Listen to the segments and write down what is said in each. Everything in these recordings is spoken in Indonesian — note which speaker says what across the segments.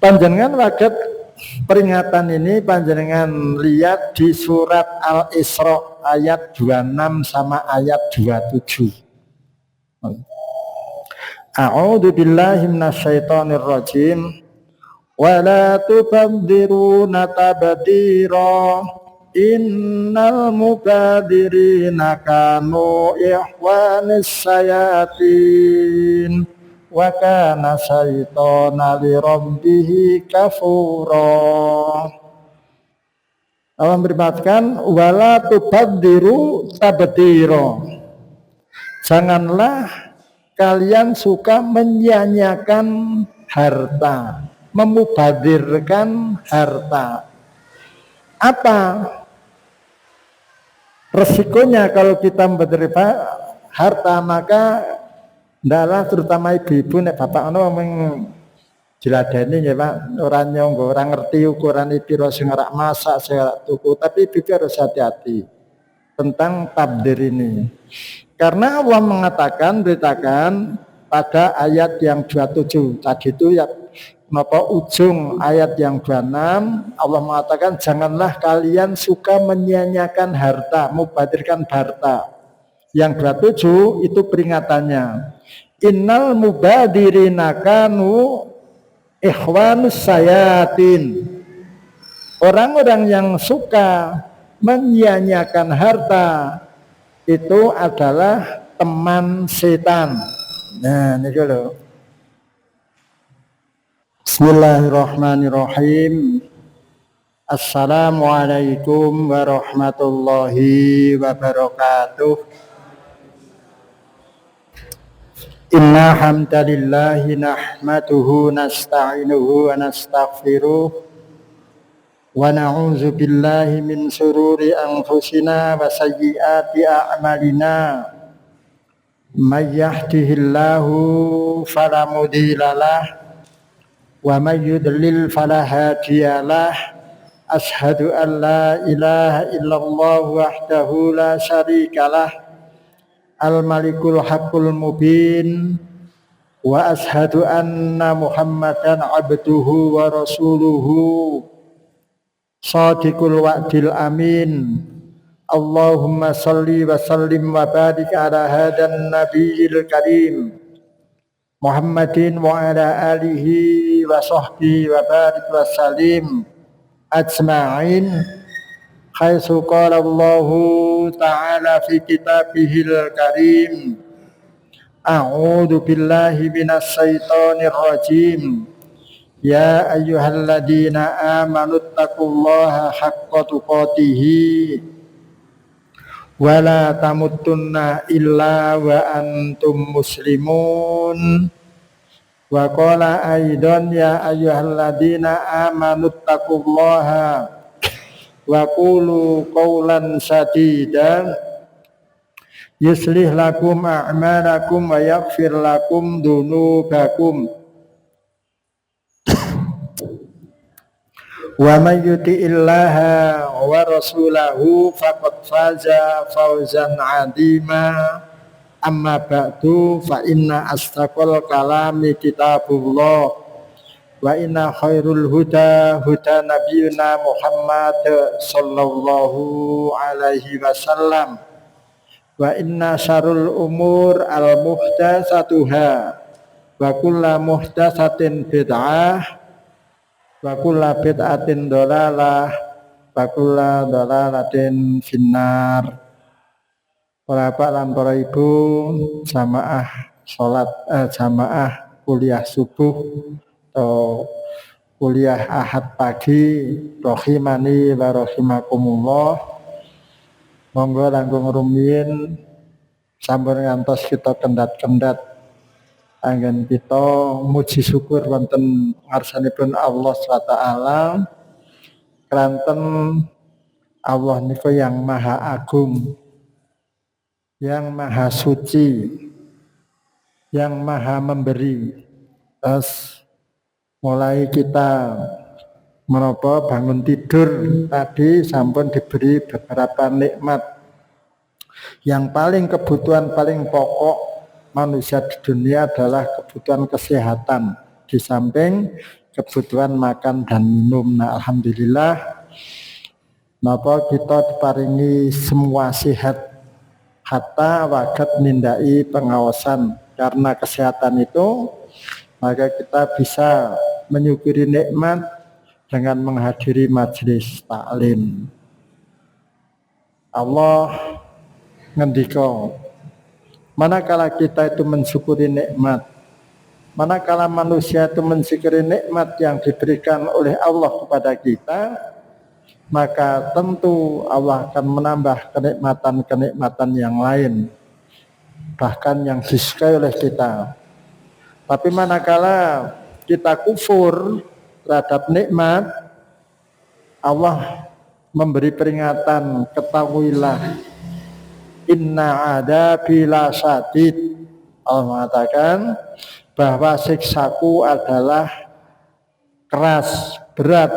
Speaker 1: Panjenengan waget peringatan ini panjenengan lihat di surat Al-Isra ayat 26 sama ayat 27. A'udzu billahi minasyaitonir rajim. Wala tubadziruna tabdzira innal mubadirina kanu ikhwanis sayatin wa kana syaitana li rabbih kafura. Allah memperingatkan wala tubadziru tabdzira. Janganlah kalian suka menyia-nyiakan harta, memubadirkan harta. Apa resikonya kalau kita menerima harta? Maka ndalah terutama ibu-ibu nek bapak ono diladeni ya Pak, ora nyonggo, ora ngerti ukurane pira sing ora masak, sing ora tuku, tapi ibu harus hati-hati tentang tabdir ini. Karena Allah mengatakan, beritakan pada ayat yang 27 tadi itu ya, napa ujung ayat yang 26 Allah mengatakan janganlah kalian suka menyia-nyiakan harta, mubadirkan harta. Yang 27 itu peringatannya. Innal mubadirina kanu ikhwanus sayatin. Orang-orang yang suka menyia-nyiakan harta itu adalah teman setan. Nah, ini dulu. Bismillahirrahmanirrahim. Assalamualaikum warahmatullahi wabarakatuh. Inna hamdalillahi nahmaduhu nasta'inuhu wa nastaghfiruh wa na'udzu billahi min syururi anfusina wa sayyiati a'malina. May yahdihillahu fala mudhillalah wa may yudlil fala hadiyalah. Asyhadu an la ilaha illallah wahdahu la syarikalah al-malikul haqqul mubin wa asyhadu anna muhammadan abduhu wa rasuluhu shadiqul wa'dil amin. Allahumma salli wa sallim wa barik ala hadan nabiyil karim Muhammadin wa ala alihi wa sahbihi wa barik wa salim ajma'in. Haitsu qala Allahu ta'ala fi kitabihil karim. A'udzu billahi minasy syaithanir rajim. Ya ayyuhalladzina amanu taqullaha haqqa tuqatih wa la tamutunna illa wa antum muslimun. Wa qala aidan ya ayyuhalladzina amanu taqullaha wa qulu qawlan sadida yuslih lakum a'malakum wa yaghfir lakum dzunubakum. Wa may yuti'illaha wa rasulahu faqad faza fawzan 'azima. Amma ba'du fa inna astaqal kalami kitabullah wa inna khairul huda huda nabiyuna Muhammad sallallahu alaihi wasallam wa inna syarrul umur al muhdatsatuha wa kullu muhdatsatin bid'ah wa kullu bid'atin dhalalah wa kullu dhalalatin finnar. Para bapak dan para ibu, jamaah salat jamaah kuliah subuh atau kuliah ahad pagi, rahimani wa rahimakumullah. Monggo langkung rumiyin sampun ngantos kita kendat-kendat anggen kita muji syukur wonten ngarsanipun Allah SWT. Keranten Allah niku yang maha agung, yang maha suci, yang maha memberi. Terus mulai kita menapa bangun tidur tadi sampun diberi beberapa nikmat. Yang paling kebutuhan paling pokok manusia di dunia adalah kebutuhan kesehatan. Di samping kebutuhan makan dan minum. Nah, alhamdulillah napa kita diparingi semua sehat hatta wagat nindai pengawasan. Karena kesehatan itu maka kita bisa menyukuri nikmat dengan menghadiri majelis taklim. Allah ngendika, manakala kita itu mensyukuri nikmat, manakala manusia itu mensyukuri nikmat yang diberikan oleh Allah kepada kita, maka tentu Allah akan menambah kenikmatan-kenikmatan yang lain, bahkan yang disukai oleh kita. Tapi manakala kita kufur terhadap nikmat, Allah memberi peringatan, ketahuilah inna adabi lasyadid. Allah mengatakan bahwa siksaku adalah keras, berat.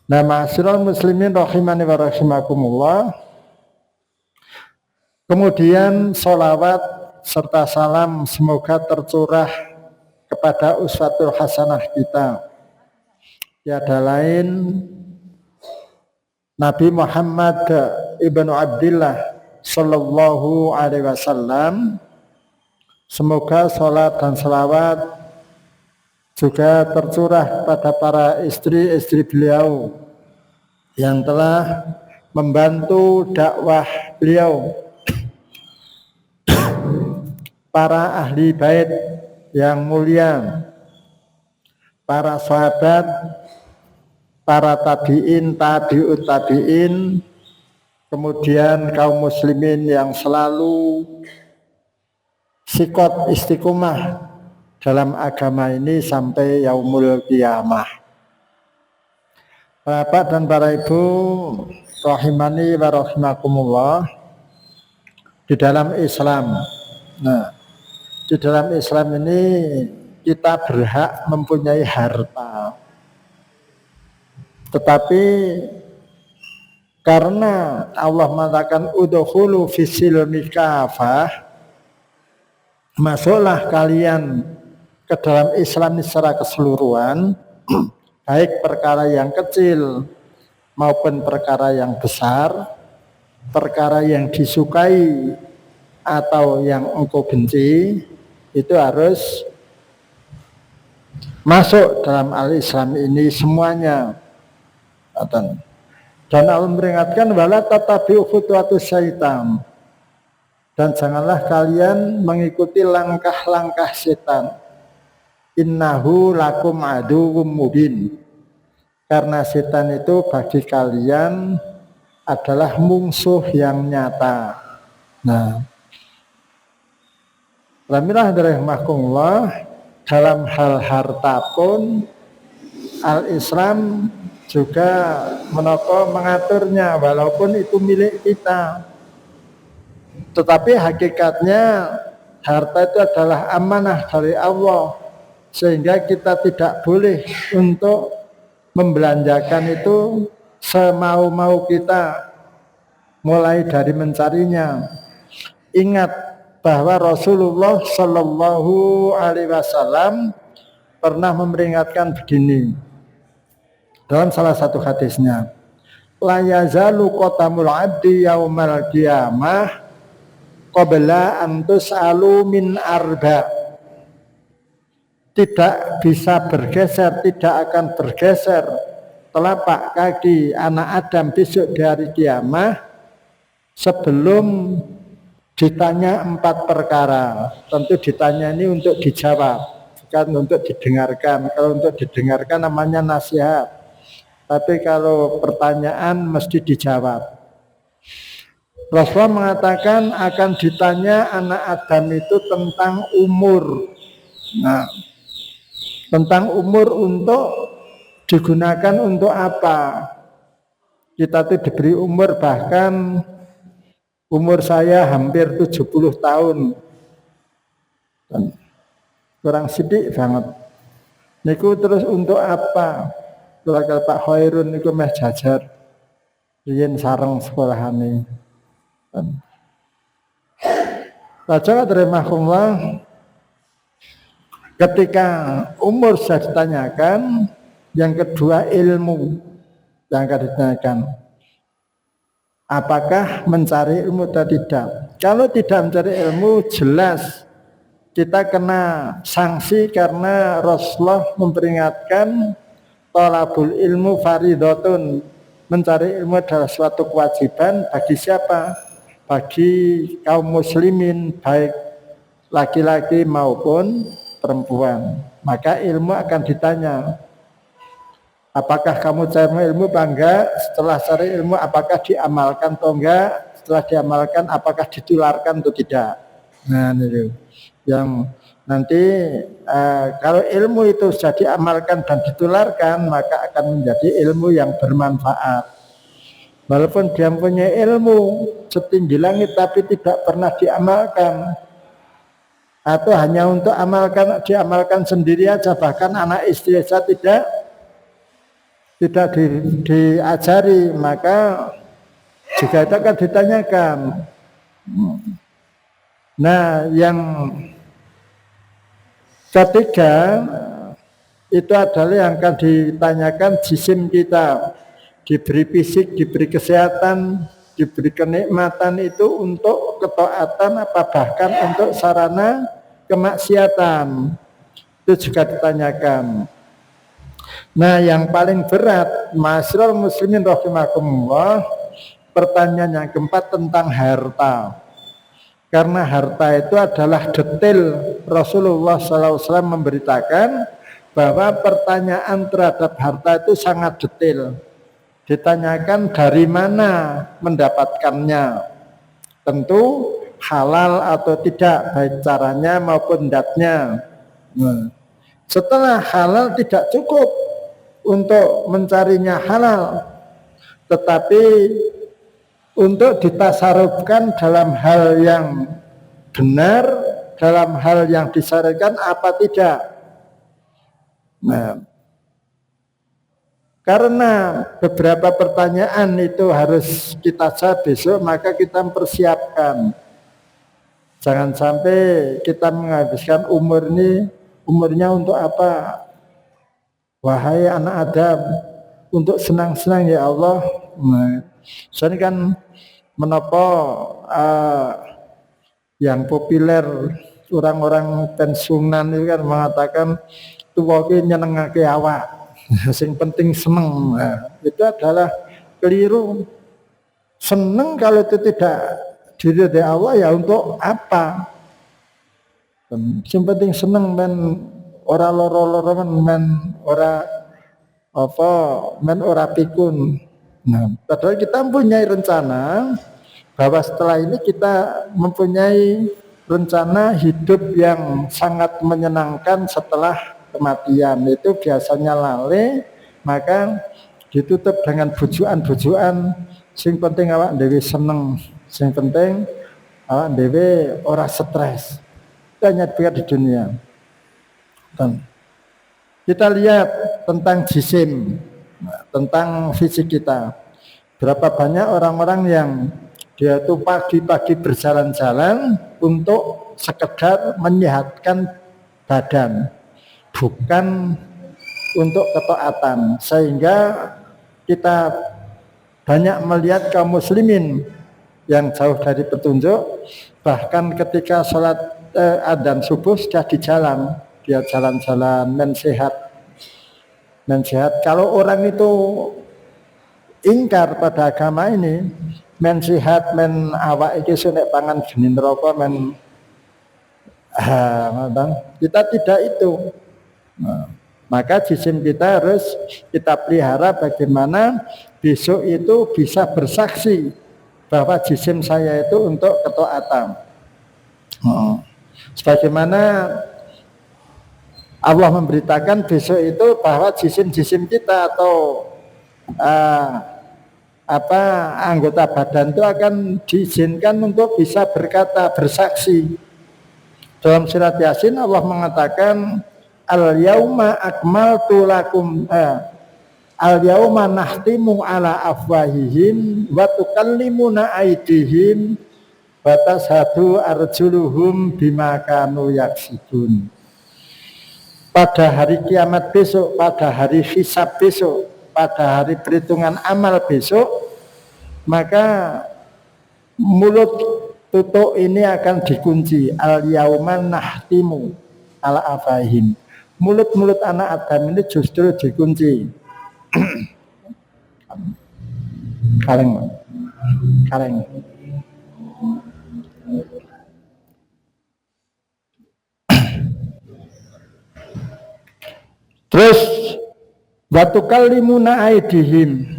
Speaker 1: Nah, ma'asyiral muslimin rahimani wa rahimakumullah. Kemudian sholawat serta salam semoga tercurah kepada uswatul hasanah kita, tiada lain Nabi Muhammad ibnu Abdillah sallallahu alaihi wasallam. Semoga salat dan salawat juga tercurah pada para istri-istri beliau yang telah membantu dakwah beliau, para ahli bait yang mulia, para sahabat, para tabi'in, tabi'ut tabi'in, kemudian kaum muslimin yang selalu sikot istiqomah dalam agama ini sampai yaumul qiyamah. Bapak dan para ibu rahimani wa rahimakumullah, di dalam Islam, di dalam Islam ini kita berhak mempunyai harta. Tetapi karena Allah mengatakan udkhulu fis-silmi kafah, masuklah kalian ke dalam Islam secara keseluruhan, baik perkara yang kecil maupun perkara yang besar, perkara yang disukai atau yang engkau benci, itu harus masuk dalam al-Islam ini semuanya. Dan Allah memperingatkan wala tatabi'u khutuwatus syaitan, dan janganlah kalian mengikuti langkah-langkah setan. Innahu lakum aduwwum mubin, karena setan itu bagi kalian adalah musuh yang nyata. Nah, alhamdulillah, dalam hal harta pun al-Islam juga mengaturnya, walaupun itu milik kita. Tetapi hakikatnya harta itu adalah amanah dari Allah, sehingga kita tidak boleh untuk membelanjakan itu semau-mau kita, mulai dari mencarinya. Ingat bahwa Rasulullah Shallallahu Alaihi Wasallam pernah memperingatkan begini dalam salah satu hadisnya, la yazalu qatamul abdi yaumal qiyamah qabla an tus'alu min arba. Tidak bisa bergeser, tidak akan bergeser telapak kaki anak Adam besok di hari kiamat sebelum ditanya 4 perkara. Tentu ditanya ini untuk dijawab, bukan untuk didengarkan. Kalau untuk didengarkan namanya nasihat, tapi kalau pertanyaan mesti dijawab. Rasulullah mengatakan akan ditanya anak Adam itu tentang umur. Nah, tentang umur untuk digunakan untuk apa? Kita tuh diberi umur, bahkan umur saya hampir 70 tahun. Kurang sedikit banget. Niku terus untuk apa? Kalau Pak Khairun niku meh jajar riyen sareng sekolahane. Baca terima kasih. Ketika umur sudah ditanyakan, yang kedua ilmu yang akan ditanyakan. Apakah mencari ilmu atau tidak? Kalau tidak mencari ilmu, jelas kita kena sanksi karena Rasulullah memperingatkan thalabul ilmu faridhatun. Mencari ilmu adalah suatu kewajiban bagi siapa? Bagi kaum muslimin, baik laki-laki maupun perempuan. Maka ilmu akan ditanya, apakah kamu cari ilmu apa enggak? Setelah cari ilmu apakah diamalkan atau enggak? Setelah diamalkan apakah ditularkan atau tidak? Nah ini yang nanti kalau ilmu itu sudah diamalkan dan ditularkan, maka akan menjadi ilmu yang bermanfaat. Walaupun dia punya ilmu setinggi langit tapi tidak pernah diamalkan, atau hanya untuk diamalkan sendiri aja, bahkan anak istri saja tidak diajari, maka juga itu akan ditanyakan. Nah, yang ketiga itu adalah yang akan ditanyakan jisim kita. Diberi fisik, diberi kesehatan, diberi kenikmatan itu untuk ketaatan apa bahkan untuk sarana kemaksiatan. Itu juga ditanyakan. Nah, yang paling berat, ma'asyiral muslimin rahimakumullah, pertanyaan yang keempat tentang harta. Karena harta itu adalah detail. Rasulullah SAW memberitakan bahwa pertanyaan terhadap harta itu sangat detail. Ditanyakan dari mana mendapatkannya, tentu halal atau tidak, baik caranya maupun datnya. Setelah halal tidak cukup untuk mencarinya halal, tetapi untuk ditasarufkan dalam hal yang benar, dalam hal yang disyariatkan apa tidak. Nah, karena beberapa pertanyaan itu harus kita jawab besok, maka kita mempersiapkan. Jangan sampai kita menghabiskan umurnya untuk apa? Wahai anak Adam, untuk senang-senang ya Allah. Nah, soalnya kan menopo yang populer orang-orang pensiunan itu kan mengatakan tuwa ki nyenengake awak. Yang penting seneng. Nah, itu adalah keliru. Seneng kalau itu tidak diridhoi Allah ya untuk apa? Yang penting seneng men ora loro-loro men ora apa men ora pikun. Nah, padahal kita mempunyai rencana bahwa setelah ini kita mempunyai rencana hidup yang sangat menyenangkan setelah kematian. Itu biasanya lale, maka ditutup dengan bujuan-bujuan. Sing penting awak dhewe seneng, sing penting awak dhewe ora stres. Itu hanya di dunia. Dan kita lihat tentang jisim, tentang fisik kita. Berapa banyak orang-orang yang dia tuh pagi-pagi berjalan-jalan untuk sekedar menyehatkan badan, bukan untuk ketaatan. Sehingga kita banyak melihat kaum muslimin yang jauh dari petunjuk, bahkan ketika sholat adzan subuh sudah di jalan, dia jalan-jalan mensehat. Kalau orang itu ingkar pada agama ini, mensehat, men awak iki sunek pangan geni neraka men kita tidak itu. Nah, maka jisim kita harus kita pelihara bagaimana besok itu bisa bersaksi bahwa jisim saya itu untuk ketaatan. Sebagaimana Allah memberitakan besok itu bahwa jisim-jisim kita atau anggota badan itu akan diizinkan untuk bisa berkata, bersaksi. Dalam surat Yasin Allah mengatakan al-yauma akmaltu lakum al-yauma nahtimu ala afwahihim wa tukallimuna aydihim wa tashhadu arjuluhum bima kanu yaksibun. pada hari kiamat besok, pada hari hisab besok, pada hari perhitungan amal besok, maka mulut tutuk ini akan dikunci. Al yauman nahtimu ala afahim. Mulut-mulut anak Adam ini justru dikunci. Kaleng. Terus batu kalimuna aidihim,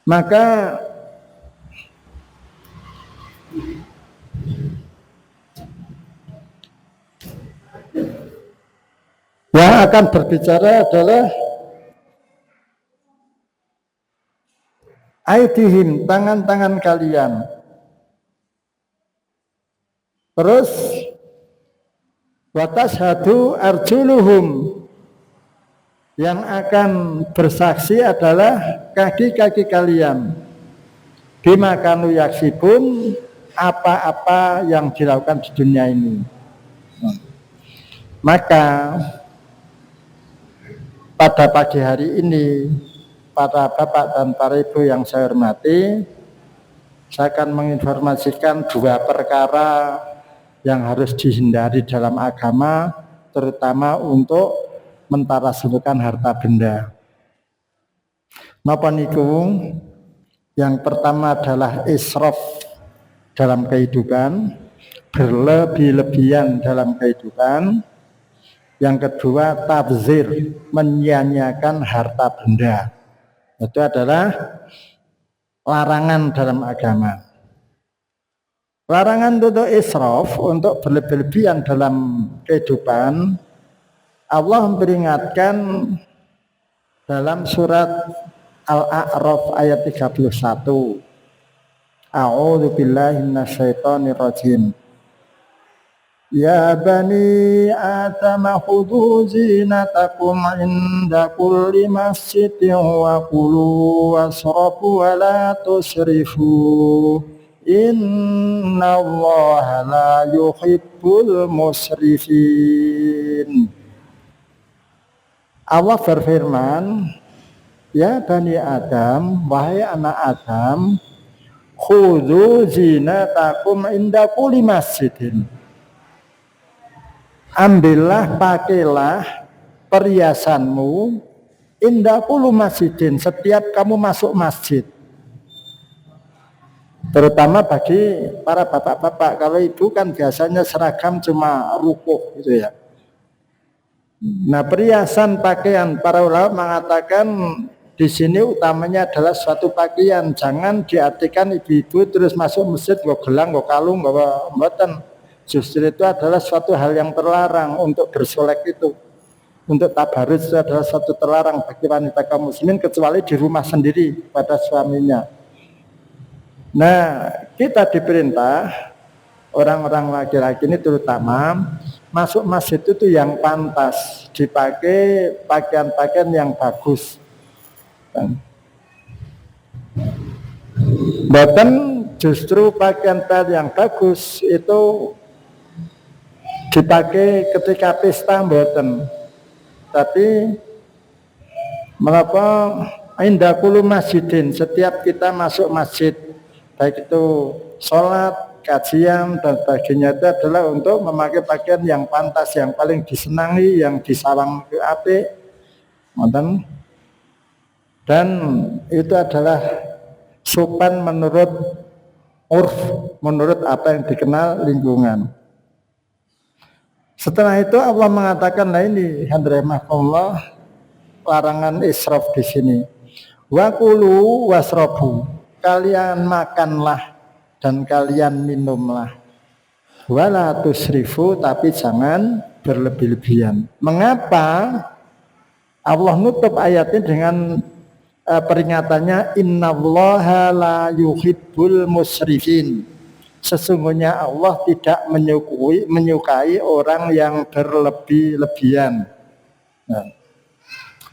Speaker 1: maka yang akan berbicara adalah aidihim, tangan-tangan kalian. Terus watashhadu arjuluhum, yang akan bersaksi adalah kaki-kaki kalian. Bima kanu yaksibun, apa-apa yang dilakukan di dunia ini. Maka pada pagi hari ini, para bapak dan para ibu yang saya hormati, saya akan menginformasikan dua perkara yang harus dihindari dalam agama, terutama untuk mentarasulukan harta benda. Napa niku? Yang pertama adalah israf dalam kehidupan, berlebih-lebihan dalam kehidupan. Yang kedua, tabzir, menyia-nyiakan harta benda. Itu adalah larangan dalam agama. Larangan untuk israf, untuk berlebih-lebihan dalam kehidupan, Allah memperingatkan dalam surat Al-A'raf ayat 31. A'udzu billahi minasyaitonir rajim. Ya bani Adam khudhu zinatakum inda kulli masjidin wa kulu wasrabu wa la tusrifu. Innallaha la yuhibbul musrifin. Allah berfirman, ya Bani Adam, wahai anak Adam, khudhu zinatakum inda kulli masjidin. Ambillah, pakailah perhiasanmu inda kulli masjidin, setiap kamu masuk masjid. Terutama bagi para bapak-bapak, kalau ibu kan biasanya seragam cuma rukuh gitu ya. Nah, perhiasan pakaian, para ulama mengatakan di sini utamanya adalah suatu pakaian. Jangan diartikan ibu-ibu terus masuk masjid nggo gelang, nggo kalung, nggo mboten. Justru itu adalah suatu hal yang terlarang untuk bersolek itu. Untuk tabarruj itu adalah suatu terlarang bagi wanita kaum muslimin kecuali di rumah sendiri pada suaminya. Nah, kita diperintah orang-orang laki-laki ini terutama masuk masjid itu yang pantas, dipakai pakaian-pakaian yang bagus. Bahkan justru pakaian-pakaian yang bagus itu dipakai ketika pesta mboten. Tapi mengapa inda kullu masjidin, setiap kita masuk masjid, baik itu sholat, kajian dan sebagainya, itu adalah untuk memakai pakaian yang pantas, yang paling disenangi, yang disawang apik, dan itu adalah sopan menurut urf, menurut apa yang dikenal lingkungan. Setelah itu Allah mengatakan, nah ini handremahullah, larangan israf di sini. Wa kulu wasrobu, kalian makanlah dan kalian minumlah. Wala tusrifu, tapi jangan berlebih-lebihan. Mengapa Allah nutup ayat ini dengan peringatannya innallaha la yuhibbul musrifin. Sesungguhnya Allah tidak menyukai orang yang berlebih-lebihan. Nah,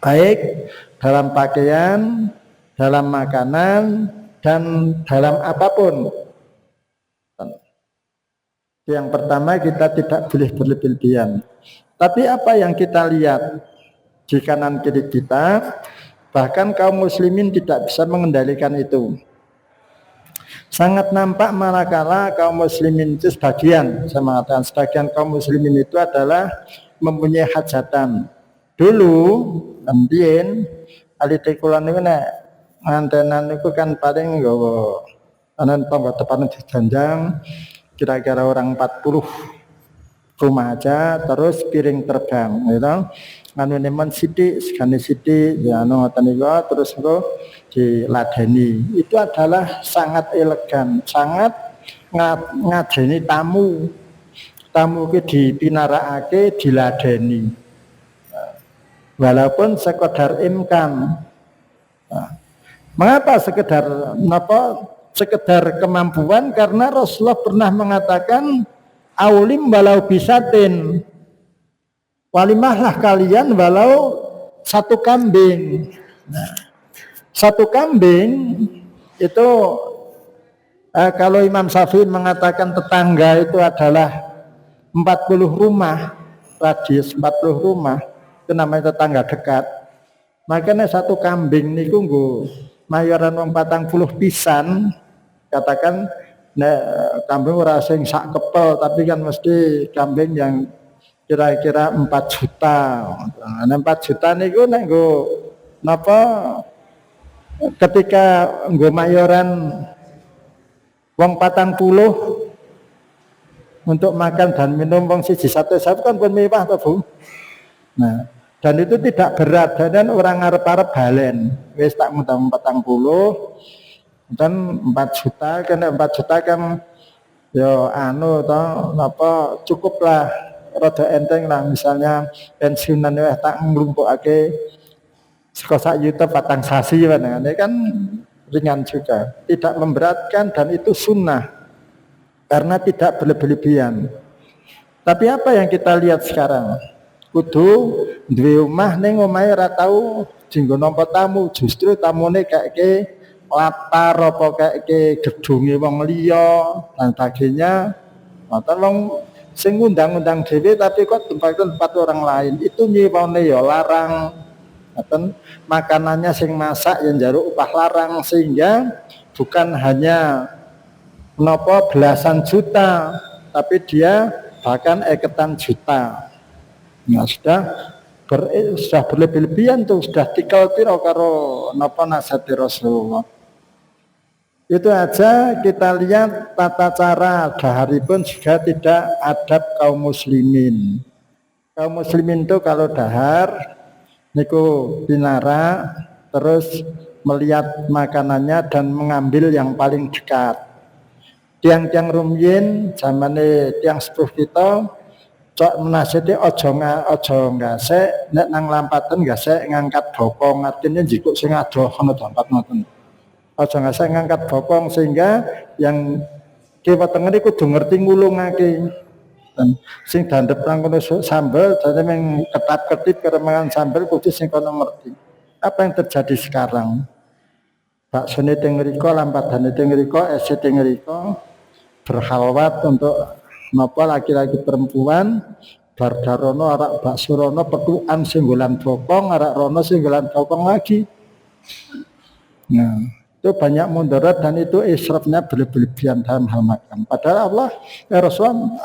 Speaker 1: baik dalam pakaian, dalam makanan, dan dalam apapun. Yang pertama, kita tidak boleh berlebih-lebihan. Tapi apa yang kita lihat di kanan kiri kita, bahkan kaum muslimin tidak bisa mengendalikan itu. Sangat nampak manakala kaum muslimin itu sebagian, saya mengatakan sebagian kaum muslimin itu adalah mempunyai hajatan. Dulu, kemudian ahli tekulan itu ngantenan itu kan paling nggawa anan tonggo depan dijanjang kira-kira orang 40 rumah aja, terus piring terbang, gitu. Anu nemen sithik, segane sithik, ya anu ngoten niku, terus engko diladeni. Itu adalah sangat elegan, sangat ngajeni tamu. Tamu ki dipinarakake, diladeni. Walaupun sekedar imkan. Mengapa sekedar kemampuan? Karena Rasulullah pernah mengatakan aulim walau bisatin, walimahlah kalian walau satu kambing. Nah, satu kambing itu kalau Imam Syafi'i mengatakan tetangga itu adalah 40 rumah, radius 40 rumah, itu namanya tetangga dekat. Makanya satu kambing niku nggo mayoran wong 40 pisan, katakan kambing ora sing sak kepel, tapi kan mesti kambing yang kira-kira 4 juta. Nah, 4 juta niku nek nggo napa ketika nggo mayoran wong 40 untuk makan dan minum wong siji satu kan pun mewah to, Bu. Nah, dan itu tidak berat dan orang arep-arep balen. Wis tak ngundang 40 dan 4 juta, kena 4 juta kan ya anu toh napa cukup lah, rada enteng lah, misalnya pensiunan wis tak nglumpukake saka sak yuta patang sasi kan ringan juga, tidak memberatkan dan itu sunnah karena tidak berlebihan. Tapi apa yang kita lihat sekarang? Kudu duwe omah ning omahe ora tau dienggo nampa tamu, justru tamune kayak latar apa kayak gedunge wong liya dan sebagainya. Ngoten wong sing ngundang-undang dhewe tapi kok tempat orang lain, itu nyiwane ya larang. Ngoten makanannya sing masak yang njaluk upah larang, sehingga bukan hanya menapa belasan juta, tapi dia bahkan eketan juta. Nah, sudah berlebih-lebihan tuh, sudah tikal piro karo napa nasihati Rasulullah. Itu aja kita lihat tata cara daharipun juga tidak adab kaum muslimin. Kaum muslimin itu kalau dahar niku pinara, terus melihat makanannya dan mengambil yang paling dekat. Tiang-tiang rumiyin zamane tiang sepuh kita cok menasihati ojo ngasek, nek nang lampaten ngasek ngangkat bokong, artinya jikuk sing adoh ana tempat ngoten. Ojo ngasek ngangkat bokong, sehingga yang kiwa tengen iku kudu ngerti ngulungake. Dan sing dandep nang kono sambel dadi meng ketap-ketip karo mangan sambel kudu sing kono ngerti. Apa yang terjadi sekarang? Baksone teng mriko, lampadane teng mriko, ese teng mriko berhalwat untuk napa laki-laki perempuan bar darono arak bakso rono petukan singgolan bokong, arak rono singgolan bokong lagi. Nah, itu banyak mudarat dan itu israfnya berlebihan dalam hal makan. Padahal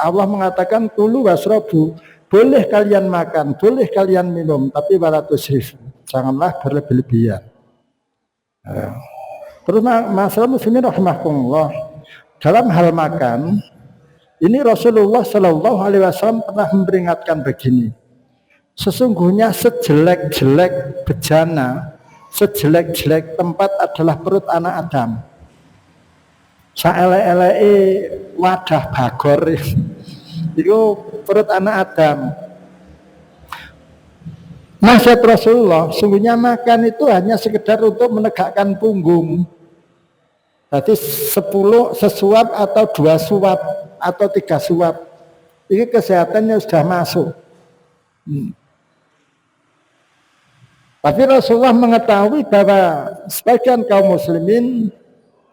Speaker 1: Allah mengatakan kulu wasrobu, boleh kalian makan, boleh kalian minum, tapi wala tusrifu, janganlah berlebihan. Terus masalah muslimin rahimakumullah, dalam hal makan ini Rasulullah Shallallahu Alaihi Wasallam pernah memperingatkan begini. Sesungguhnya sejelek-jelek bejana, sejelek-jelek tempat adalah perut anak Adam. Saelek-eleke wadah bagor itu perut anak Adam. Nasihat Rasulullah, sungguhnya makan itu hanya sekedar untuk menegakkan punggung. Berarti 10 sesuap atau 2 suap atau 3 suap, ini kesehatannya sudah masuk. Tapi Rasulullah mengetahui bahwa sebagian kaum muslimin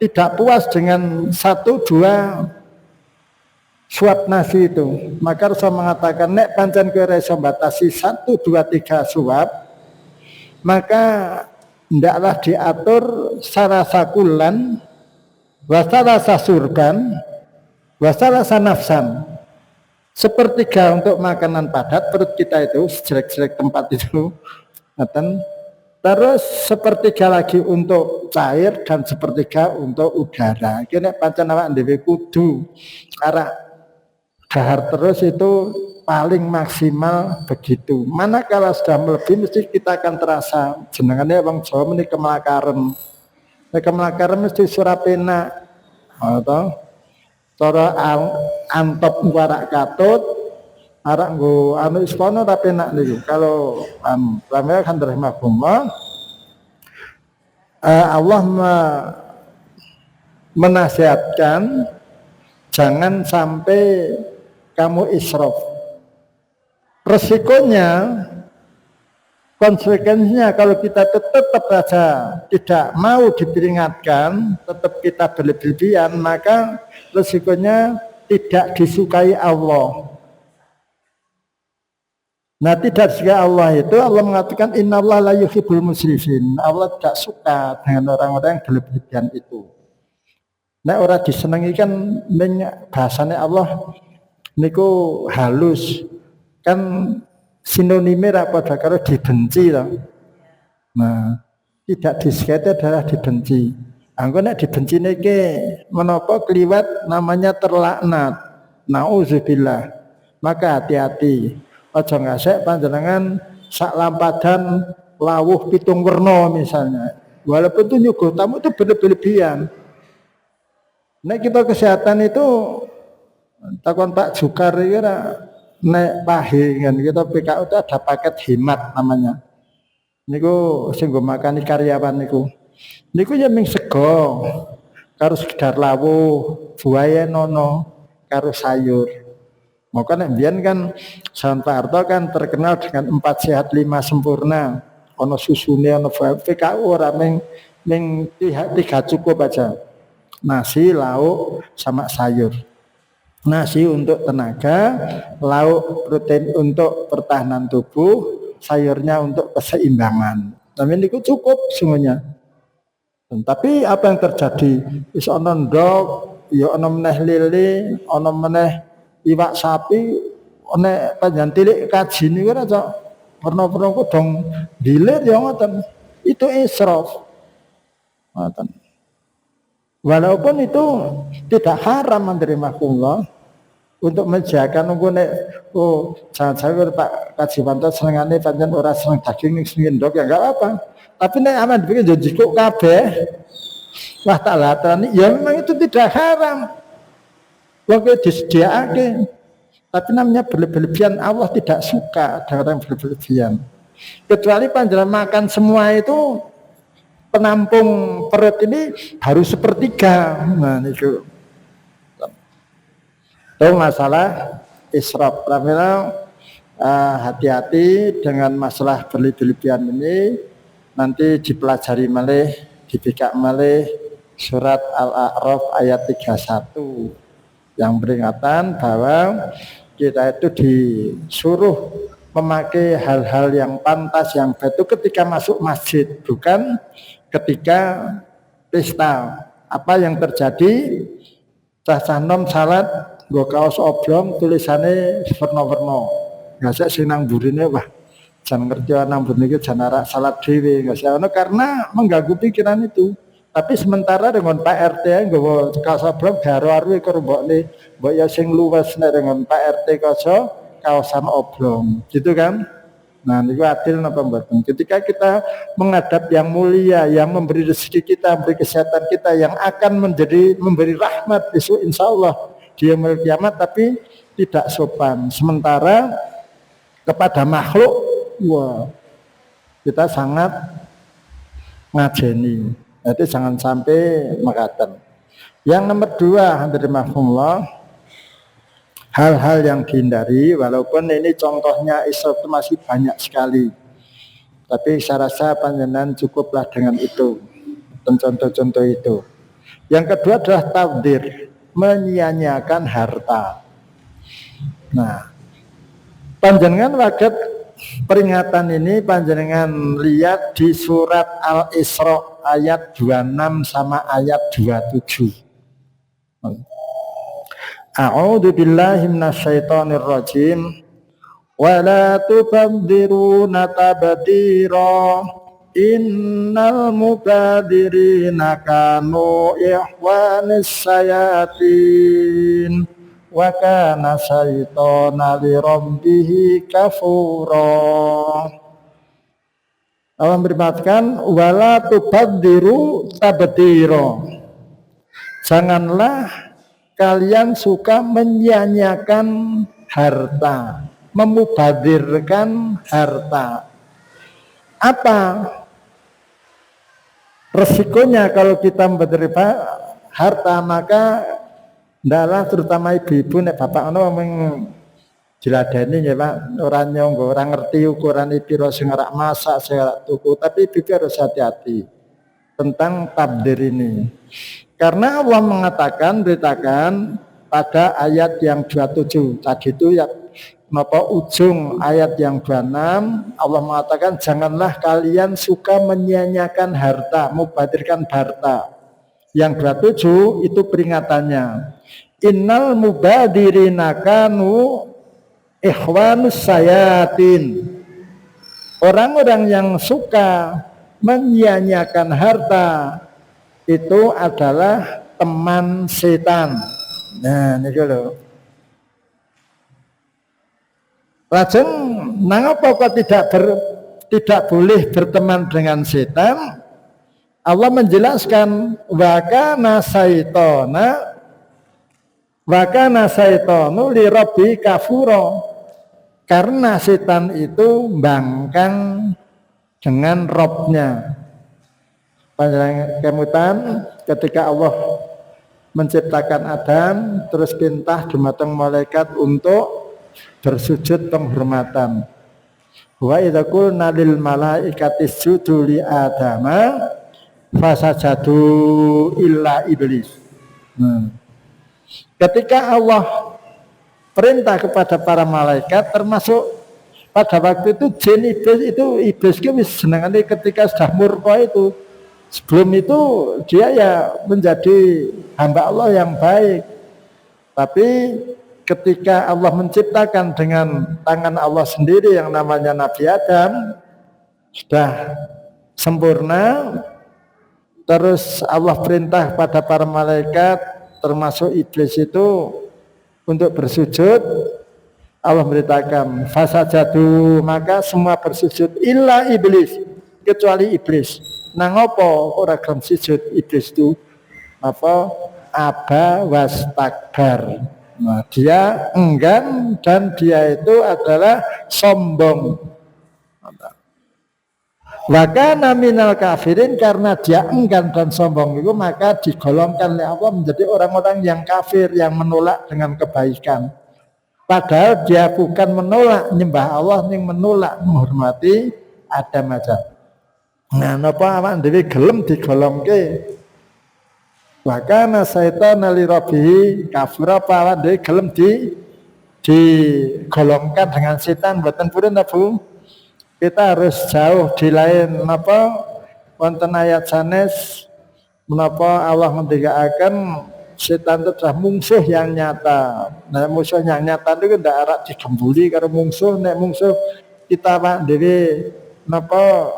Speaker 1: tidak puas dengan 1, 2 suap nasi itu. Maka Rasul mengatakan nek pancen kowe iso batasi 1 2 3 suap, maka hendaklah diatur sarasa kulan wa sarasa surban wa sarasa nafsan. Sepertiga untuk makanan padat perut kita itu, sejelek-jelek tempat itu. Terus sepertiga lagi untuk cair dan sepertiga untuk udara. Kene pancen awak dhewe kudu arah dahar terus itu paling maksimal begitu. Manakala sudah melebihi mesti kita akan terasa jenengane wong Jawa meni kemelakaran. Nek kemelakaran mesti surapena atau cara antop warak katut arak nggo anu istono tapi enak niku. Kalau ramai kan rahimahumullah Allah menasihatkan jangan sampai kamu israf. Resikonya, konsekuensinya kalau kita tetap saja tidak mau diperingatkan, tetap kita berlebihan, maka resikonya tidak disukai Allah. Nah, tidak disukai Allah itu Allah mengatakan innallaha la yuhibbul musrifin. Allah tidak suka dengan orang-orang yang berlebihan itu. Nah, orang disenangi kan bahasanya Allah niku halus kan sinonimnya pada kalau dibenci lah. Nah, tidak disukai adalah dibenci. Anggo nek dibenci niki menapa kliwat namanya terlaknat. Nauzubillah. Maka hati-hati. Aja ngasek panjenengan sak lampadan lawuh pitung werna misalnya. Walaupun itu nyuguh tamu itu berlebihan. Nek kita kesehatan itu takon Pak Jukar kira nek pahe kan kita PKU itu ada paket hemat namanya. Niku sing nggo makani karyawan niku. Niku ya ming sego karo sekedar lawuh, buaya nono karo sayur. Maka nek mbiyen kan San Pak Harto kan terkenal dengan 4 sehat 5 sempurna. Ono susune ono PKU ora ming 3 cukup aja. Nasi, lauk sama sayur. Nasi untuk tenaga, lauk protein untuk pertahanan tubuh, sayurnya untuk keseimbangan. Tapi ini cukup semuanya. Tapi apa yang terjadi? Is ono ndok, ya ono meneh lele, ono meneh iwak sapi, ono panjang tilik kaji niku ora cok. Pernah-pernah kok dong dilir ya ngoten. Itu israf. Ngoten. Walaupun itu tidak haram menerima Allah untuk menjaga nunggu nek jangan-jangan Pak Kaji Panto senengane pancen ora seneng daging ning ndok ya enggak apa. Tapi nek aman bikin jojikuk kabeh wah tak latani ya memang itu tidak haram. Wong disediakake. Tapi namanya berlebihan Allah tidak suka dengan orang berlebihan. Kecuali panjenengan makan semua itu penampung perut ini harus sepertiga. Nah itu masalah israf. Hati-hati dengan masalah berlebihan ini. Nanti dipelajari malih, dibikak malih surat Al-A'raf ayat 31 yang peringatan bahwa kita itu disuruh memakai hal-hal yang pantas yang betul ketika masuk masjid, bukan ketika pesta. Apa yang terjadi? Cah nom salat nggo kaos oblong tulisannya warna-warna. Ngasek sing nang burine wah jan ngerti nang burine iki jan arek salat dhewe ngasek karena mengganggu pikiran itu. Tapi sementara dengan Pak RT nggawa kaos oblong garu-aru iku mbok ya sing luwes nek dengan Pak RT kaosan oblong. Gitu kan? Nah, niku adil napa mboten? Ketika kita menghadap yang mulia, yang memberi rezeki kita, memberi kesehatan kita, yang akan memberi rahmat besok insya Allah dia yaumul kiamat, tapi tidak sopan. Sementara kepada makhluk, wah, kita sangat ngajeni. Jadi jangan sampai mengatakan. Yang nomor 2, hadirin rahimahumullah, hal-hal yang dihindari, walaupun ini contohnya israf itu masih banyak sekali, tapi saya rasa panjenengan cukuplah dengan itu, contoh-contoh itu. Yang kedua adalah tabdir, menyia-nyiakan harta. Nah, panjenengan waget peringatan ini panjenengan lihat di surat Al-Isra ayat 26 sama ayat 27. A'udzu billahi minasyaitonir rajim. Wala tubadziruna tabdzira innal mubadirina kanu ihwanis sayatin wa kana syaitana li rabbih kafura. Allah memperingatkan wala tubadziru tabdzira. Janganlah kalian suka menyia-nyiakan harta, memubadirkan harta. Apa resikonya kalau kita menerima harta? Maka ndalah terutama ibu-ibu nek bapak ono meng diladeni ya Pak, orang nyonggo, orang ngerti ukuran piro sing rak masak, sing rak tuku, tapi ibu harus hati-hati tentang tabdir ini. Karena Allah mengatakan, beritakan pada ayat yang 27 tadi itu ya, napa ujung ayat yang 26 Allah mengatakan janganlah kalian suka menyia-nyiakan harta, mubadirkan harta. Yang 27 itu peringatannya. Innal mubadirina kanu ikhwanus sayatin. Orang-orang yang suka menyia-nyiakan harta itu adalah teman setan. Nah, ini lho. Lajeng nangapa kok tidak boleh berteman dengan setan? Allah menjelaskan wa kana syaitanu li rabbi kafura. Karena setan itu bangkang dengan Robnya. Kemudian ketika Allah menciptakan Adam, terus perintah dumateng malaikat untuk bersujud penghormatan. Wa idza qulna lil malaikati isjudu li adama fasajadu illa iblis. Ketika Allah perintah kepada para malaikat, termasuk pada waktu itu jin iblis itu wis senengane ketika sudah murka itu. Sebelum itu dia ya menjadi hamba Allah yang baik. Tapi ketika Allah menciptakan dengan tangan Allah sendiri yang namanya Nabi Adam sudah sempurna, terus Allah perintah pada para malaikat termasuk iblis itu untuk bersujud. Allah beritakan fasajadu, maka semua bersujud illa iblis, kecuali iblis. Nang apa ora gelem sujud iblis itu? Apa? Aba wastakbar. Nah, dia enggan dan dia itu adalah sombong. Wa kana minal kafirin, karena dia enggan dan sombong itu maka digolongkan oleh Allah menjadi orang-orang yang kafir, yang menolak dengan kebaikan. Padahal dia bukan menolak nyembah Allah, yang menolak menghormati Adam aja. Nah, napa awak dhewe gelem digolongke? Wa kana syaitana li rabbih kafura, apa awak dhewe gelem digolongkan dengan setan mboten purun ta Bu? Kita harus jauh di lain napa wonten ayat sanes menapa Allah ngendikaken setan itu adalah musuh yang nyata. Nah, musuh yang nyata itu ndak arep digembuli karo musuh, nek musuh kita Pak dhewe napa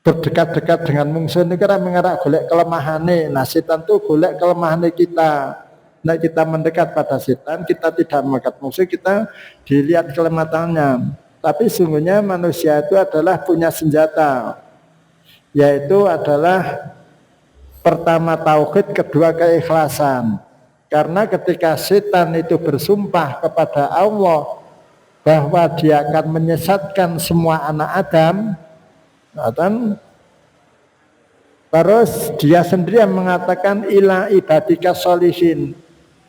Speaker 1: berdekat-dekat dengan musuh ini karena mengarah golek kelemahane. Nah, setan itu golek kelemahane kita. Nah, kita mendekat pada setan, kita tidak mendekat musuh, kita dilihat kelemahannya. Tapi sungguhnya manusia itu adalah punya senjata, yaitu adalah pertama tauhid, kedua keikhlasan. Karena ketika setan itu bersumpah kepada Allah bahwa dia akan menyesatkan semua anak Adam, terus dia sendiri yang mengatakan ila ibadika sholihin,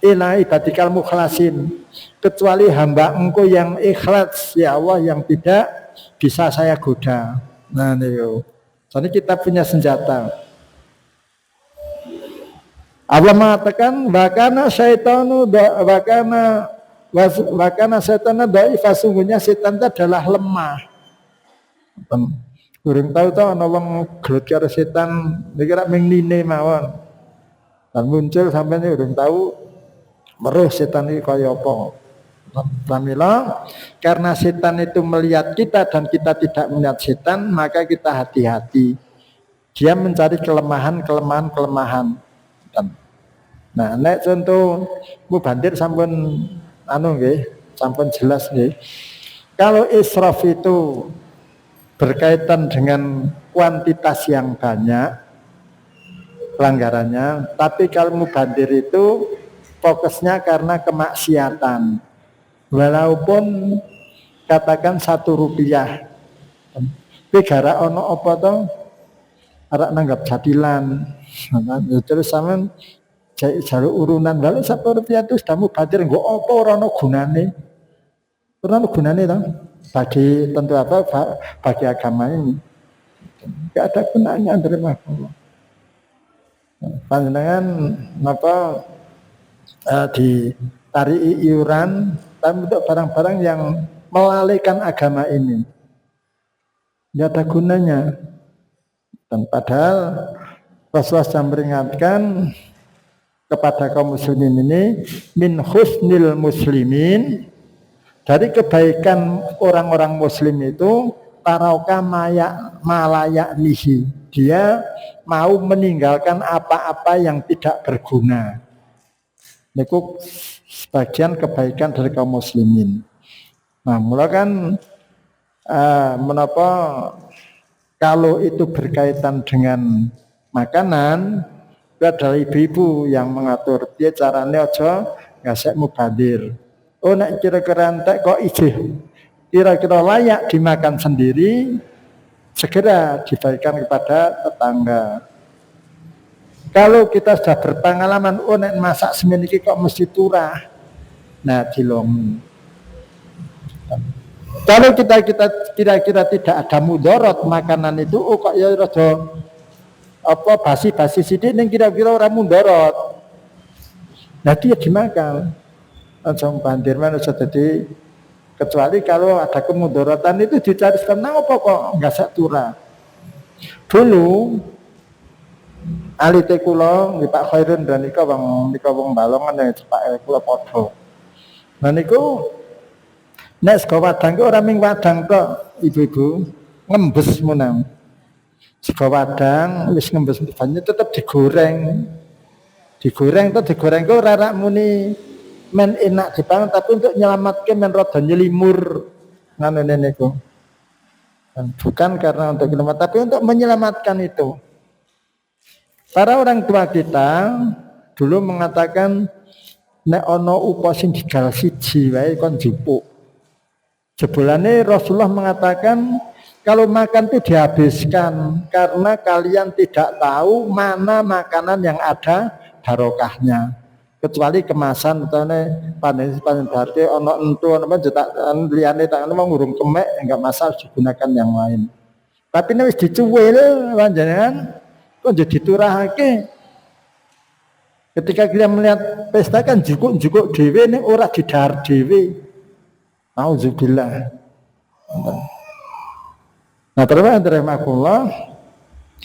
Speaker 1: ila ibadikal mukhlasin, kecuali hamba engkau yang ikhlas ya Allah, yang tidak bisa saya goda. Nah nih, jadi kita punya senjata. Allah mengatakan wakana syaitanu wakana Wakana setan dhaifah, sungguhnya setan itu adalah lemah. Kurang tahu ana wong gelut karo setan dikira mengne mawon. Dan muncul sampai ini kurang tahu meruh setan ini kaya apa. Pamila, karena setan itu melihat kita dan kita tidak melihat setan, maka kita hati-hati. Dia mencari kelemahan. Nah, nek contoh mubandir sampun sampun jelas nggih. Kalau israf itu berkaitan dengan kuantitas yang banyak pelanggarannya, tapi kalau mubandir itu fokusnya karena kemaksiatan. Walaupun katakan 1 rupiah, tapi gara ono apa toh, arak nanggap jadilan, terus sampean jalur urunan, lalu 1 rupiah itu sudah mubadir, nggak apa orang gunane toh, bagi tentu apa, bagi agama ini, nggak ada gunanya dari Allah. Panjenengan apa ditarik iuran tapi untuk barang-barang yang melalaikan agama ini, tidak ada gunanya. Dan padahal Rasulullah SAW memperingatkan kepada kaum muslimin ini, min husnil muslimin, dari kebaikan orang-orang muslim itu, tarauka malayak nihi, dia mau meninggalkan apa-apa yang tidak berguna. Itu sebagian kebaikan dari kaum muslimin. Nah, mula kan menapa kalau itu berkaitan dengan makanan, itu adalah ibu-ibu yang mengatur dia caranya aja ngasih mubadir. Oh, nek kira-kira entek kok ijih, kira-kira layak dimakan sendiri, segera dibagikan kepada tetangga. Kalau kita sudah berpengalaman, oh nek masak semeniki kok mesti turah, nah dilongi. Kalau kita kira-kira tidak ada mudorot makanan itu, oh kok ya rada apa basi-basi sidik, ning kira-kira ora mudorot, nah dia dimakan. Langsung bandir mana jadi, kecuali kalau ada kemudorotan itu dicari kenapa kok nggak satura. Dulu alite kula nggih Pak Khairun dan nika wong Balongan yang Pak kula padha. Nah niku nek sego wadang ki ora ming wadang kok ibu-ibu ngembes menang. Sego wadang wis ngembes banyu tetep digoreng. Digoreng kok ora rak muni men enak dipangan, tapi untuk nyelamatkan men rada nyelimur nganune niku. Bukan karena untuk selamat, tapi untuk menyelamatkan itu. Para orang tua kita dulu mengatakan nek ana upa sing digal siji wae kon jupuk. Jebolane Rasulullah mengatakan kalau makan itu dihabiskan karena kalian tidak tahu mana makanan yang ada barokahnya. Kecuali kemasan utane panen berarti ana entu ana cetak liyane tak ana ngurung kemek enggak masalah digunakan yang lain. Tapi nek wis dicuwil panjenengan kok jadi turahake. Ketika kita melihat pesta kan jukuk dhewe ning ora didahar dhewe. Auzubillah. Nah, terima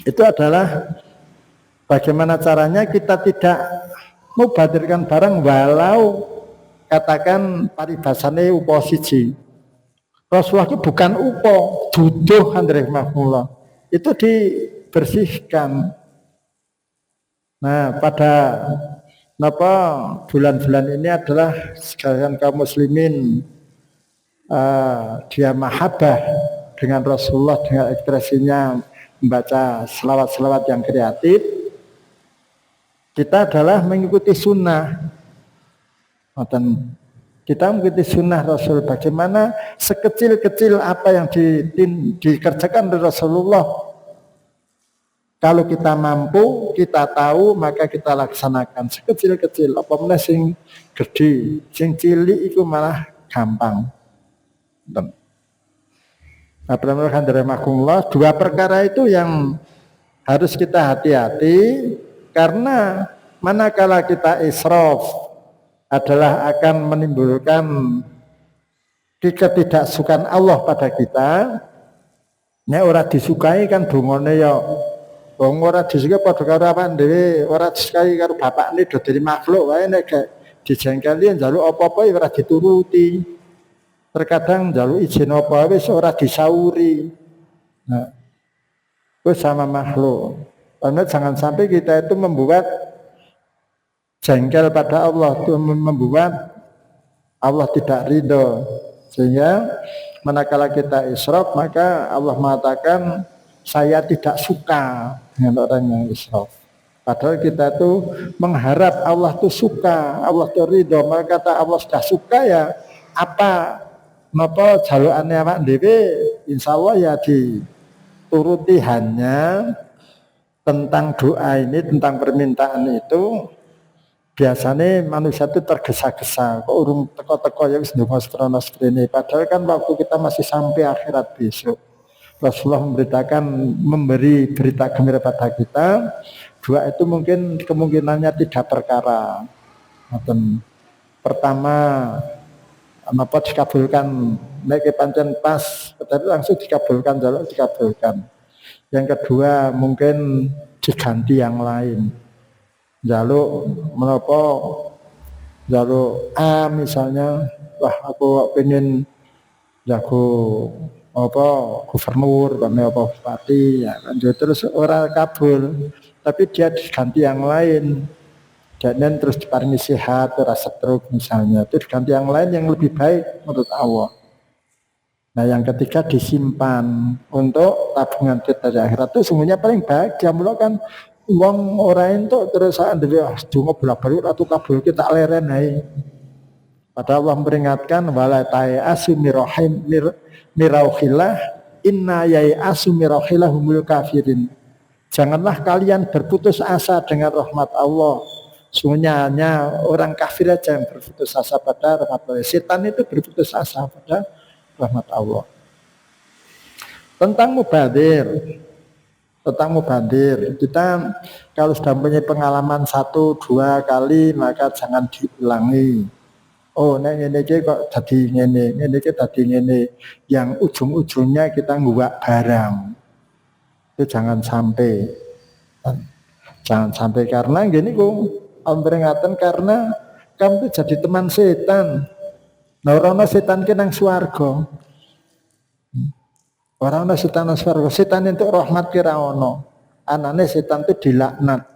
Speaker 1: itu adalah bagaimana caranya kita tidak mubadirkan barang walau katakan paribasane upo siji. Rasulullah itu bukan upo, duduh rahimahullah. Itu dibersihkan. Nah, pada bulan-bulan ini adalah sekalian kaum muslimin dia mahabbah dengan Rasulullah dengan ekspresinya membaca selawat-selawat yang kreatif. Kita adalah mengikuti sunnah. Kita mengikuti sunnah Rasul. Bagaimana sekecil-kecil apa yang dikerjakan oleh Rasulullah. Kalau kita mampu, kita tahu, maka kita laksanakan sekecil-kecil. Apa mana sing gede, sing cilik itu malah gampang. Nah, Alhamdulillah, dua perkara itu yang harus kita hati-hati. Karena manakala kita israf, adalah akan menimbulkan ketidaksukaan Allah pada kita. Nek ora disukai kan dongane ya wong ora disukai padha karo awake dhewe, ora disukai karo bapakne do dadi makhluk wae nek gak dijengkeli njaluk apa-apa ya ora dituruti. Terkadang njaluk izin apa wis ora disauri. Nah, itu sama makhluk. Karena jangan sampai kita itu membuat jengkel pada Allah, itu membuat Allah tidak ridho. Sehingga manakala kita israf, maka Allah mengatakan saya tidak suka dengan orang yang israf. Padahal kita tuh mengharap Allah tuh suka, Allah tuh ridho. Maka kata Allah sudah suka ya apa napa jalukane awak dhewe insyaallah ya dituruti. Hanya tentang doa ini, tentang permintaan itu biasanya manusia itu tergesa-gesa kok urung teko-teko ya wis ndonga strono sprene, padahal kan waktu kita masih sampai akhirat besok. Rasulullah memberi berita gembira pada kita, doa itu mungkin kemungkinannya tidak perkara. Pertama apa dikabulkan, nek pancen pas tetapi langsung dikabulkan, jaluk dikabulkan. Yang kedua mungkin diganti yang lain. Jaluk menapa, jaluk A misalnya, wah aku pengen jago apa gubernur, apa bupati, ya kan terus orang kabul, tapi dia diganti yang lain, dan terus diparingi sehat, rasa stroke misalnya, terus diganti yang lain yang lebih baik menurut Allah. Nah yang ketiga disimpan untuk tabungan kita di akhirat, itu sungguhnya paling bahagia. Mula kan uang orang itu terus andele donga bolak-balik atau kabul kita leren ae. Padahal Allah memperingatkan wala ta'asu mirauhillah inna yai'asu mirauhillah humul kafirin. Janganlah kalian berputus asa dengan rahmat Allah. Sungguhnya hanya orang kafir aja yang berputus asa pada rahmat Allah. Setan itu berputus asa pada rahmat Allah. Tentang mubadir, kita kalau sudah punya pengalaman 1-2 kali maka jangan diulangi. Oh, ini kok tadi ngene, yang ujung-ujungnya kita nguwak barang. Itu jangan sampai karena gini kok peringatan, karena kamu itu jadi teman setan. Nah, orang setan ki nang swarga. Orang setan nang swarga, setan itu rahmat kira ono. Anane setan itu dilaknat.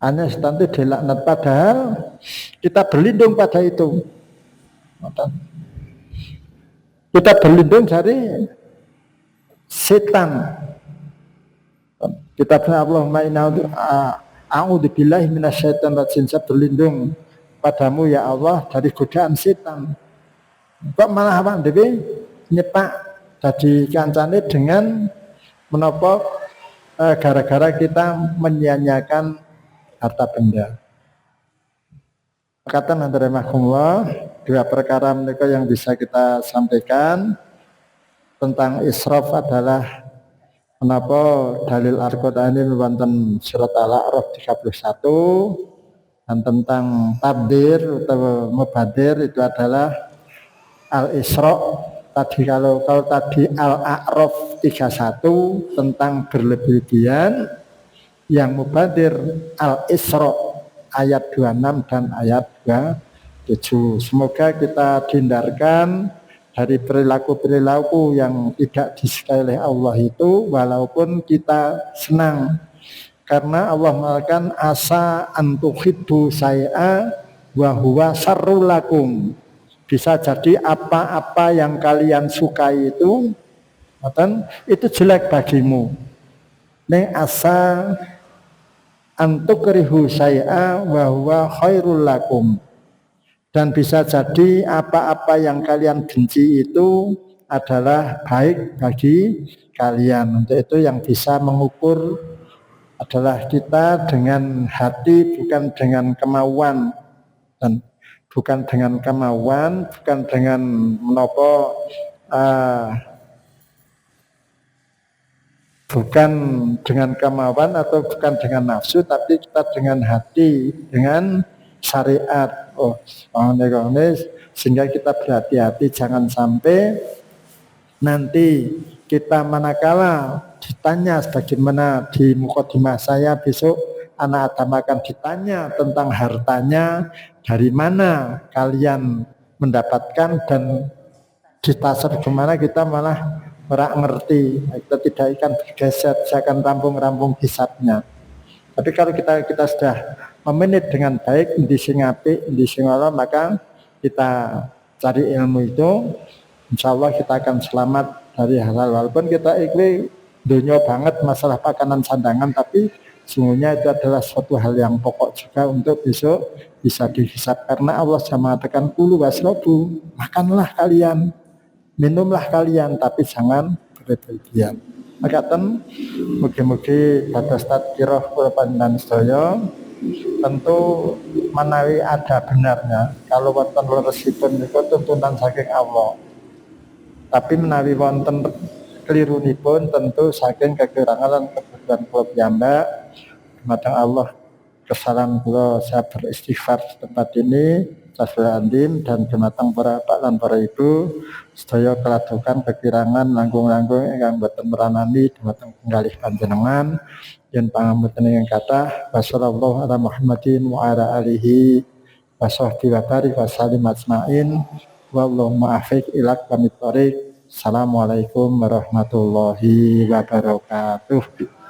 Speaker 1: Anane setan itu dilaknat, padahal kita berlindung pada itu. Kita berlindung dari setan. Kita Allahumma inna a'udzubillahi minasyaitonir rajim, saya berlindung padamu ya Allah dari godaan setan. Kok malah awak dhewe nyepak dadi kancane dengan menapa gara-gara kita menyia-nyiakan harta benda. Perkataan antara mahkumullah, 2 perkara mereka yang bisa kita sampaikan tentang israf adalah menapa dalil Al-Qur'an ini wonten surat Al-A'raf 31. Dan tentang tabdir atau mubadir itu adalah Al-Isra. Tadi kalau tadi Al-A'raf 31 tentang berlebih-lebihan, yang mubadir Al-Isra ayat 26 dan ayat 27. Semoga kita dihindarkan dari perilaku-perilaku yang tidak disukai oleh Allah itu, walaupun kita senang. Karena Allah mengatakan asa antuhibbu syai'a wa huwa syarrul lakum. Bisa jadi apa-apa yang kalian sukai itu jelek bagimu. Ning asa antukrihu syai'a wa huwa khairul lakum. Dan bisa jadi apa-apa yang kalian benci itu adalah baik bagi kalian. Untuk itu yang bisa mengukur adalah kita dengan hati, bukan dengan kemauan, dan bukan dengan kemauan, bukan dengan menopo, bukan dengan kemauan atau bukan dengan nafsu, tapi kita dengan hati, dengan syariat. Sehingga kita berhati-hati jangan sampai nanti kita manakala ditanya sebagaimana di mukadimah saya besok anak Adam akan ditanya tentang hartanya, dari mana kalian mendapatkan dan ditasar kemana, kita malah merak ngerti, kita tidak akan bergeser, saya akan rampung-rampung hisabnya. Tapi kalau kita sudah memanage dengan baik, di sing apik, di sing ala, maka kita cari ilmu itu, insya Allah kita akan selamat dari hal-hal. Walaupun kita ikut dunia banget masalah pakanan sandangan, tapi sungguhnya itu adalah suatu hal yang pokok juga untuk besok bisa dihisab. Karena Allah sudah mengatakan kulu wasrobu, makanlah kalian, minumlah kalian, tapi jangan berlebihan. Makaten mugi-mugi dados tadkirah kula panjenengan sedaya. Tentu menawi ada benarnya kalau wonten leresipun niku tuntunan saking Allah. Tapi menawi wonten kelirunipun tentu saking kekurangan lan kebutuhan kula piyambak. Dumateng Allah kesalahan kula, saya beristighfar di tempat ini. Tasbihandim dan dumateng para Pak lan para Ibu sedaya keladokan kekirangan langkung-langkung ingkang boten meranani dumateng penggalih panjenengan yen pangapunten ingkang kathah. Wassallallahu ala Muhammadin wa ala alihi washabbihi wa barik wa sallim ajmain. Wallahu muwaffiq ila aqwamit thoriq. Assalamualaikum warahmatullahi wabarakatuh.